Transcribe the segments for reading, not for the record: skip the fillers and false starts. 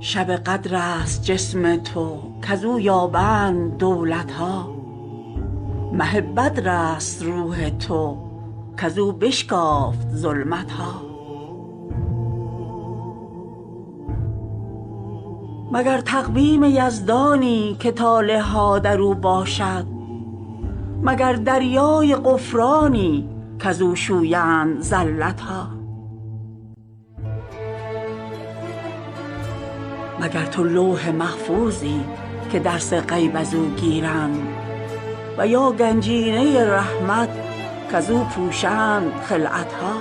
شب قدر است جسم تو کزو یابند دولت ها، مه بدر است روح تو کزو بشکافت ظلمت ها. مگر تقویم یزدانی که طالع ها در او باشد، مگر دریای غفرانی کزو شویند زلت ها. مگر تو لوح محفوظی که درس غیب از او گیرند، و یا گنجینه رحمت کزو پوشند خلعت ها.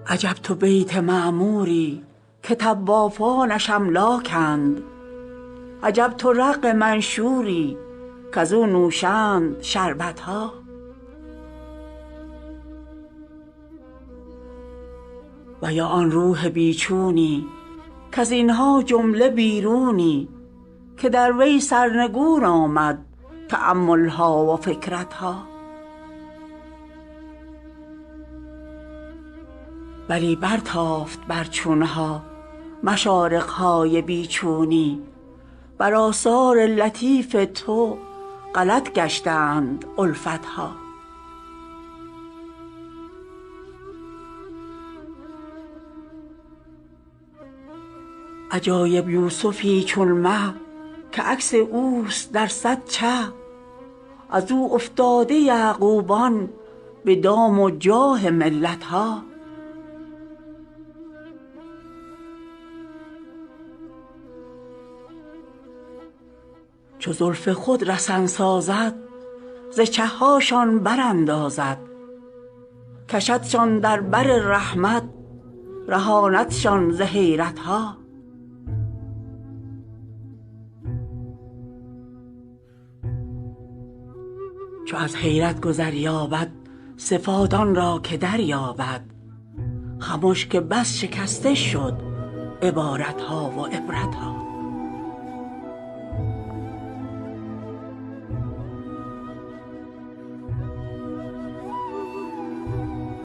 عجب تو بیت معموری که طوافانش املاکند، عجب تو رق منشوری کزو نوشند شربت ها. و یا آن روح بیچونی کز اینها جمله بیرونی، که در وی سرنگون آمد تأمل ها و فکرت ها. ولی برتافت بر چون ها مشارق های بیچونی، بر آثار لطیف تو غلط گشتند الفت ها. عجایب یوسفی چون مه که عکس اوست در صد چه، از او افتاده یعقوبان به دام و جاه ملت ها. چو زلف خود رسن سازد ز چه هاشان براندازد، کشدشان در بر رحمت رهاندشان ز حیرت ها. چو از حیرت گذر یابد صفات آن را که دریابد، خمش که بس شکسته شد عبارت ها و عبرت ها.